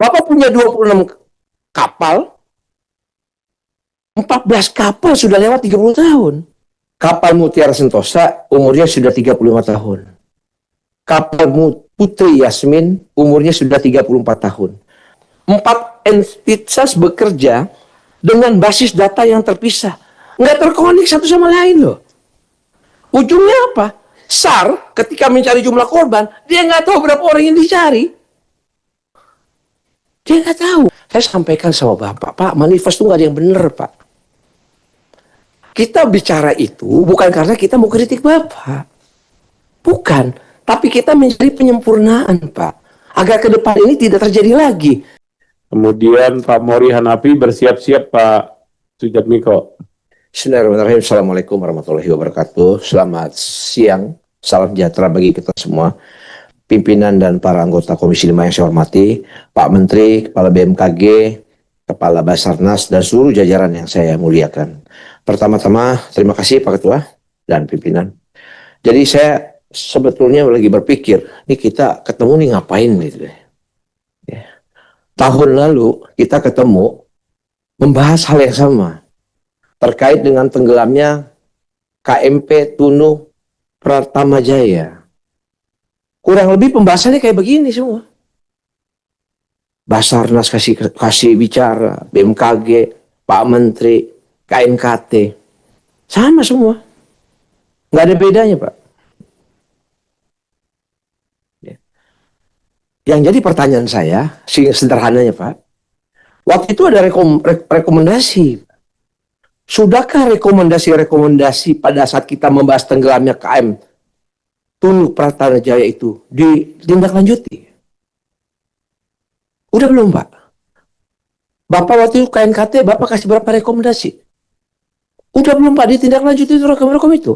Bapak punya 26 kapal, 14 kapal sudah lewat 30 tahun. Kapal Mutiara Sentosa umurnya sudah 35 tahun. Kapal Putri Yasmin umurnya sudah 34 tahun. 4 entitas bekerja dengan basis data yang terpisah. Nggak terkonek satu sama lain loh. Ujungnya apa? SAR ketika mencari jumlah korban, dia nggak tahu berapa orang yang dicari. Dia nggak tahu. Saya sampaikan sama Bapak, Pak, manifest itu nggak ada yang benar, Pak. Kita bicara itu bukan karena kita mau kritik Bapak. Bukan. Tapi kita mencari penyempurnaan, Pak. Agar ke depan ini tidak terjadi lagi. Kemudian Pak Mori Hanafi bersiap-siap Pak Sujatmiko. Bismillahirrahmanirrahim. Assalamualaikum warahmatullahi wabarakatuh. Selamat siang. Salam sejahtera bagi kita semua. Pimpinan dan para anggota Komisi 5 yang saya hormati, Pak Menteri, Kepala BMKG, Kepala Basarnas, dan seluruh jajaran yang saya muliakan. Pertama-tama, terima kasih Pak Ketua dan pimpinan. Jadi saya sebetulnya lagi berpikir, ini kita ketemu nih ngapain gitu deh. Ya. Tahun lalu kita ketemu membahas hal yang sama terkait dengan tenggelamnya KMP Tunu Pratamajaya. Kurang lebih pembahasannya kayak begini semua. Basarnas kasih bicara, BMKG, Pak Menteri, KNKT, sama semua. Nggak ada bedanya, Pak. Yang jadi pertanyaan saya, sederhananya Pak, waktu itu ada rekomendasi. Sudahkah rekomendasi-rekomendasi pada saat kita membahas tenggelamnya KM Tunu Pratamajaya itu ditindaklanjuti? Udah belum, Pak? Bapak waktu itu KNKT, Bapak kasih berapa rekomendasi? Udah belum, Pak, ditindaklanjuti itu rekom-rekom itu?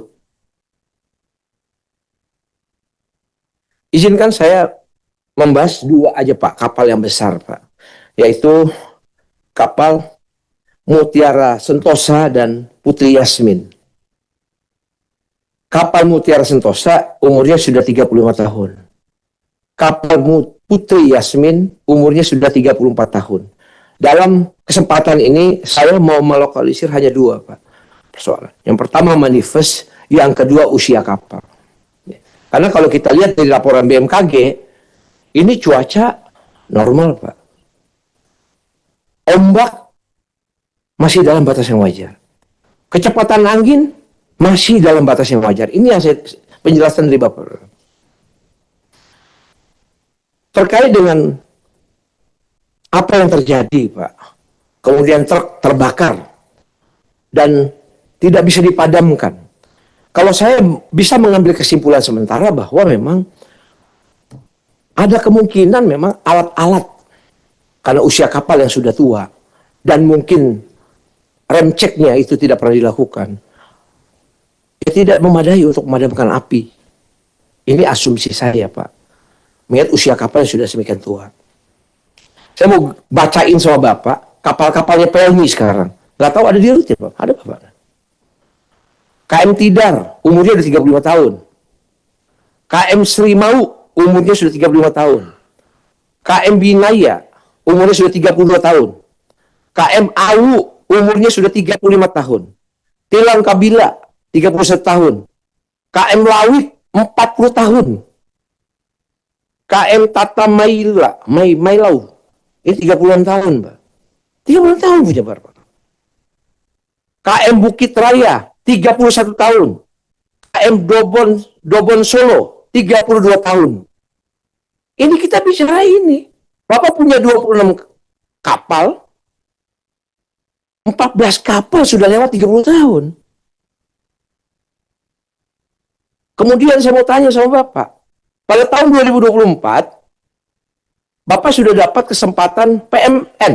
Izinkan saya membahas dua aja, Pak, kapal yang besar, Pak. Yaitu kapal Mutiara Sentosa dan Putri Yasmin. Kapal Mutiara Sentosa umurnya sudah 35 tahun. Kapal Putri Yasmin umurnya sudah 34 tahun. Dalam kesempatan ini saya mau melokalisir hanya dua, Pak, persoalan. Yang pertama manifest, yang kedua usia kapal. Karena kalau kita lihat dari laporan BMKG, ini cuaca normal, Pak. Ombak masih dalam batas yang wajar. Kecepatan angin masih dalam batas yang wajar. Ini yang saya penjelasan dari Bapak. Terkait dengan apa yang terjadi, Pak. Kemudian truk terbakar dan tidak bisa dipadamkan. Kalau saya bisa mengambil kesimpulan sementara bahwa memang ada kemungkinan memang alat-alat karena usia kapal yang sudah tua dan mungkin rem ceknya itu tidak pernah dilakukan. Tidak memadai untuk memadamkan api. Ini asumsi saya, Pak. Melihat usia kapal yang sudah semakin tua. Saya mau bacain sama Bapak kapal-kapalnya Pelni sekarang. Nggak tahu ada di rute, Pak. Ada, Bapak. KM Tidar umurnya sudah 35 tahun. KM Sri Mau umurnya sudah 35 tahun. KM Binaya umurnya sudah 32 tahun. KM Awu umurnya sudah 35 tahun. Tilang Kabila 31 tahun. KM Lawik 40 tahun. KM Tata Mailau ini 30 tahun, Pak. 30 tahun punya Bapak. KM Bukit Raya 31 tahun. KM Dobon Solo 32 tahun. Ini kita bicara ini. Bapak punya 26 kapal. 14 kapal sudah lewat 30 tahun. Kemudian saya mau tanya sama Bapak. Pada tahun 2024, Bapak sudah dapat kesempatan PMN.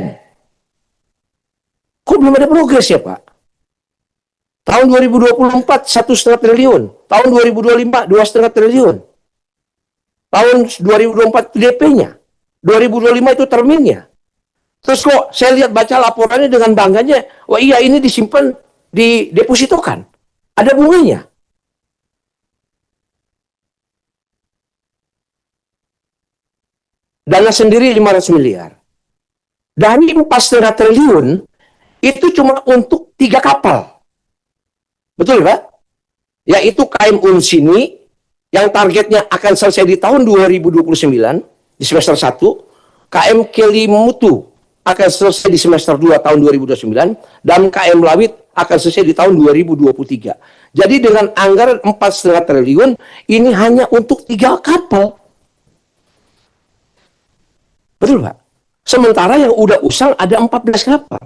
Kok belum ada progres ya, Pak? Tahun 2024, 1,5 triliun. Tahun 2025, 2,5 triliun. Tahun 2024 DP-nya. 2025 itu terminnya. Terus kok saya lihat baca laporannya dengan bangganya, wah iya ini disimpan, didepositokan. Ada bunganya. Dana sendiri 500 miliar. Dari 4,5 triliun, itu cuma untuk 3 kapal. Betul, Pak? Yaitu KM Unsini, yang targetnya akan selesai di tahun 2029, di semester 1, KM Kelimutu akan selesai di semester 2 tahun 2029, dan KM Lawit akan selesai di tahun 2023. Jadi dengan anggaran 4,5 triliun, ini hanya untuk 3 kapal. Betul, Pak? Sementara yang udah usang ada 14 kapal.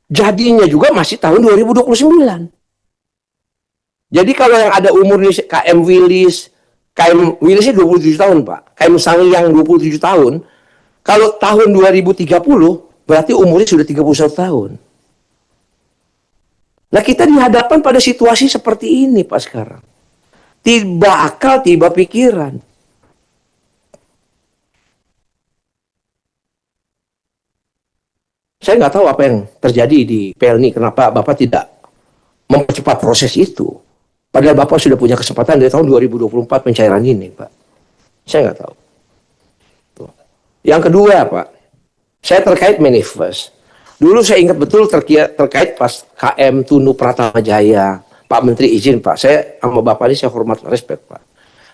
Jadinya juga masih tahun 2029. Jadi kalau yang ada umur ini KM Willis 27 tahun, Pak. KM Sangyang 27 tahun. Kalau tahun 2030, berarti umurnya sudah 31 tahun. Nah, kita dihadapkan pada situasi seperti ini, Pak, sekarang. Tiba akal, tiba pikiran. Saya nggak tahu apa yang terjadi di PLNI, kenapa Bapak tidak mempercepat proses itu. Padahal Bapak sudah punya kesempatan dari tahun 2024 pencairan ini, Pak. Saya nggak tahu. Yang kedua, Pak, saya terkait manifest. Dulu saya ingat betul terkait pas KM Tunu Pratama Jaya. Pak Menteri izin, Pak. Saya sama Bapak ini saya hormat, respect, Pak.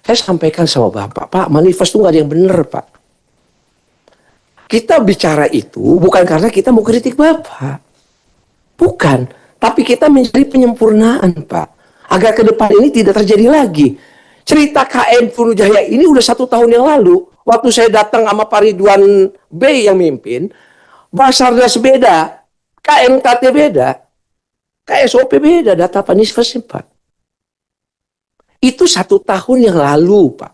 Saya sampaikan sama Bapak, Pak, manifest itu nggak ada yang benar, Pak. Kita bicara itu bukan karena kita mau kritik Bapak. Bukan. Tapi kita mencari penyempurnaan, Pak. Agar ke depan ini tidak terjadi lagi. Cerita KM Tunu Jaya ini udah 1 tahun yang lalu. Waktu saya datang sama Pak Ridwan B yang mimpin, Basarnas beda, KMKT beda, KSOP beda, data manifestnya, Pak. Itu 1 tahun yang lalu, Pak.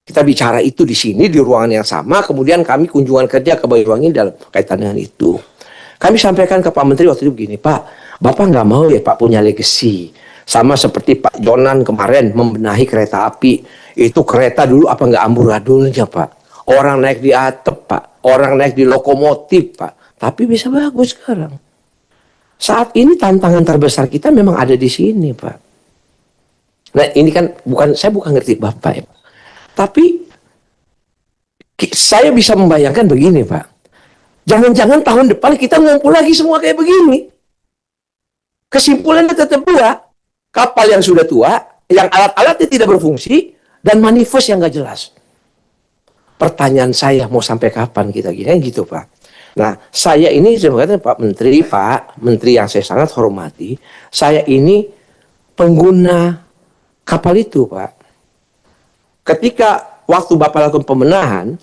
Kita bicara itu di sini, di ruangan yang sama, kemudian kami kunjungan kerja ke Banyuwangi dalam kaitan dengan itu. Kami sampaikan ke Pak Menteri waktu itu begini, Pak, Bapak nggak mau ya Pak punya legacy. Sama seperti Pak Jonan kemarin membenahi kereta api. Itu kereta dulu apa nggak amburadulnya, Pak. Orang naik di atap, Pak. Orang naik di lokomotif, Pak. Tapi bisa bagus sekarang. Saat ini tantangan terbesar kita memang ada di sini, Pak. Nah ini kan saya bukan ngerti Bapak ya, Pak. Tapi saya bisa membayangkan begini, Pak. Jangan-jangan tahun depan kita ngumpul lagi semua kayak begini. Kesimpulannya tetap dua. Kapal yang sudah tua, yang alat-alatnya tidak berfungsi, dan manifest yang nggak jelas. Pertanyaan saya, mau sampai kapan kita gini? Gitu, Pak. Nah, saya ini sebenarnya Pak Menteri yang saya sangat hormati, saya ini pengguna kapal itu, Pak. Ketika waktu Bapak lakukan pembenahan,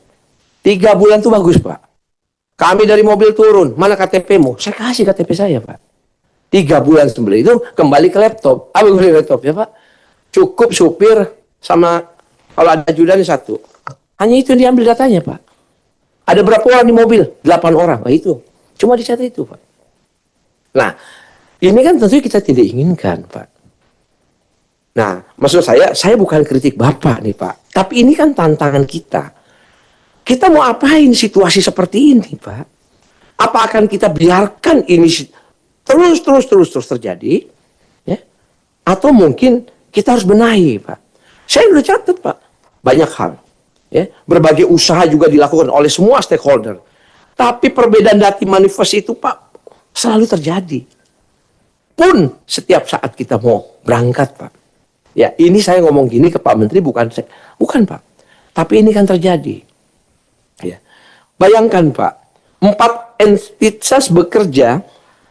3 bulan itu bagus, Pak. Kami dari mobil turun, mana KTP-mu? Saya kasih KTP saya, Pak. 3 bulan sebelum itu kembali ke laptop. Apa gue laptop ya, Pak? Cukup supir sama kalau ada ajudan 1. Hanya itu yang diambil datanya, Pak. Ada berapa orang di mobil? 8 orang. Nah, itu. Cuma dicatat itu, Pak. Nah, ini kan tentu kita tidak inginkan, Pak. Nah, maksud saya bukan kritik Bapak nih, Pak. Tapi ini kan tantangan kita. Kita mau apain situasi seperti ini, Pak? Apa akan kita biarkan ini terus terjadi? Ya? Atau mungkin kita harus benahi, Pak. Saya udah catat, Pak. Banyak hal. Ya? Berbagai usaha juga dilakukan oleh semua stakeholder. Tapi perbedaan data manifest itu, Pak, selalu terjadi. Pun setiap saat kita mau berangkat, Pak. Ya, ini saya ngomong gini ke Pak Menteri bukan Pak. Tapi ini kan terjadi. Ya. Bayangkan, Pak, 4 entitas bekerja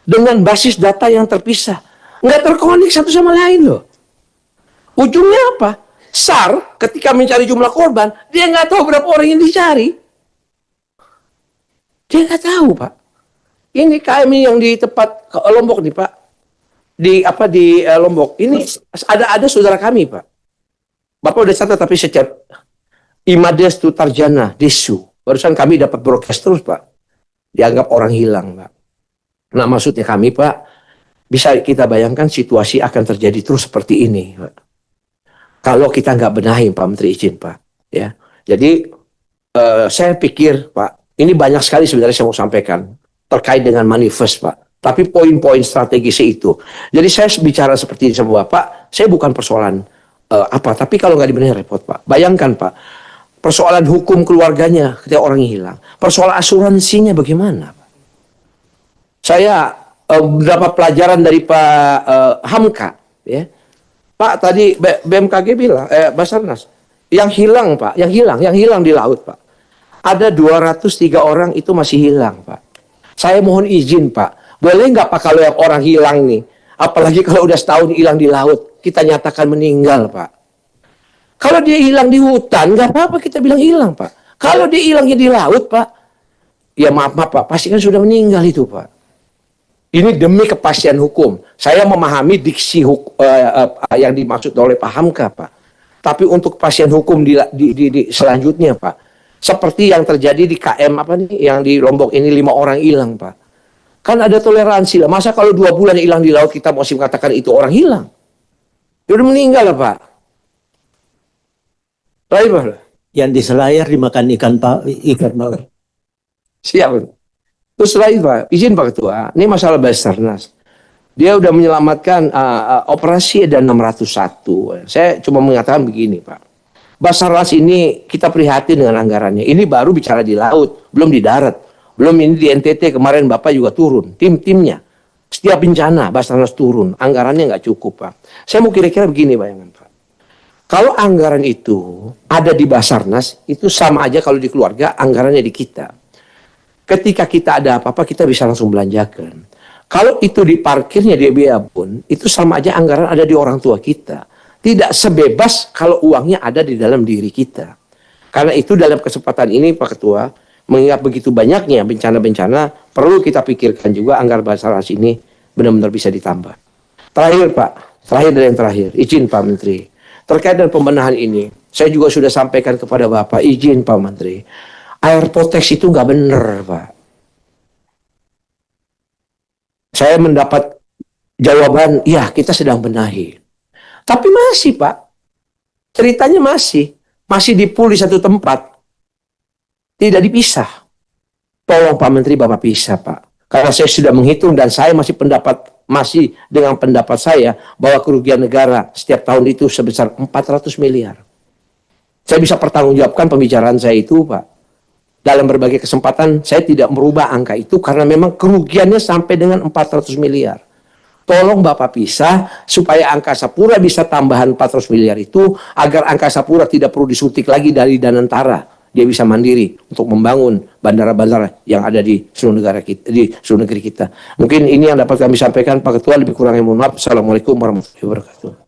dengan basis data yang terpisah. Nggak terkonek satu sama lain loh. Ujungnya apa? SAR ketika mencari jumlah korban, dia nggak tahu berapa orang yang dicari. Dia nggak tahu, Pak. Ini KMI yang di tempat Lombok nih, Pak. Di Lombok ini ada saudara kami, Pak. Bapak udah catat tapi secara Imades Tutarjana Desu. Barusan kami dapat broadcast terus, Pak. Dianggap orang hilang, Pak. Nah, maksudnya kami, Pak, bisa kita bayangkan situasi akan terjadi terus seperti ini, Pak. Kalau kita nggak benahi, Pak Menteri izin, Pak. Ya, jadi saya pikir, Pak, ini banyak sekali sebenarnya saya mau sampaikan terkait dengan manifest, Pak. Tapi poin-poin strategisnya itu. Jadi saya bicara seperti ini sama Bapak, saya bukan persoalan tapi kalau nggak dibenahi repot, Pak. Bayangkan, Pak, persoalan hukum keluarganya ketika orang hilang, persoalan asuransinya bagaimana? Saya beberapa pelajaran dari Pak Hamka, ya. Pak tadi BMKG bilang, Basarnas, yang hilang Pak, yang hilang di laut Pak. Ada 203 orang itu masih hilang Pak. Saya mohon izin Pak, boleh nggak Pak kalau yang orang hilang nih, apalagi kalau udah setahun hilang di laut, kita nyatakan meninggal Pak. Kalau dia hilang di hutan, nggak apa-apa kita bilang hilang Pak. Kalau dia hilangnya di laut Pak, ya maaf Pak, pasti kan sudah meninggal itu Pak. Ini demi kepastian hukum. Saya memahami diksi yang dimaksud oleh Pak Hamka, Pak. Tapi untuk kepastian hukum di selanjutnya, Pak. Seperti yang terjadi di KM apa nih, yang di Lombok ini 5 orang hilang, Pak. Kan ada toleransi lah. Masa kalau 2 bulan hilang di laut kita masih mengatakan itu orang hilang? Dia udah meninggal lah, Pak. Baik, Pak. Yang di Selayar dimakan ikan mawar. Siap. Terus lagi Pak, izin Pak Ketua, ini masalah Basarnas. Dia udah menyelamatkan operasi ada 601. Saya cuma mengatakan begini Pak. Basarnas ini kita prihatin dengan anggarannya. Ini baru bicara di laut, belum di darat. Belum ini di NTT kemarin Bapak juga turun, tim-timnya. Setiap bencana Basarnas turun, anggarannya nggak cukup Pak. Saya mau kira-kira begini bayangan Pak. Kalau anggaran itu ada di Basarnas, itu sama aja kalau di keluarga anggarannya di kita. Ketika kita ada apa-apa, kita bisa langsung belanjakan. Kalau itu diparkirnya di biaya pun, itu sama aja anggaran ada di orang tua kita. Tidak sebebas kalau uangnya ada di dalam diri kita. Karena itu dalam kesempatan ini, Pak Ketua, mengingat begitu banyaknya bencana-bencana, perlu kita pikirkan juga anggaran Basarnas ini benar-benar bisa ditambah. Terakhir Pak, terakhir dan yang terakhir, izin Pak Menteri. Terkait dengan pembenahan ini, saya juga sudah sampaikan kepada Bapak, izin Pak Menteri. Air Potex itu nggak benar, Pak. Saya mendapat jawaban, ya kita sedang benahi. Tapi masih, Pak. Ceritanya masih dipul di satu tempat. Tidak dipisah. Tolong Pak Menteri, Bapak pisah, Pak. Karena saya sudah menghitung dan saya masih dengan pendapat saya bahwa kerugian negara setiap tahun itu sebesar 400 miliar. Saya bisa pertanggungjawabkan pembicaraan saya itu, Pak. Dalam berbagai kesempatan saya tidak merubah angka itu karena memang kerugiannya sampai dengan 400 miliar. Tolong Bapak pisah supaya Angkasa Pura bisa tambahan 400 miliar itu agar Angkasa Pura tidak perlu disuntik lagi dari Danantara. Dia bisa mandiri untuk membangun bandara-bandara yang ada di seluruh negara kita, di seluruh negeri kita. Mungkin ini yang dapat kami sampaikan Pak Ketua, lebih kurangnya mohon maaf. Assalamualaikum warahmatullahi wabarakatuh.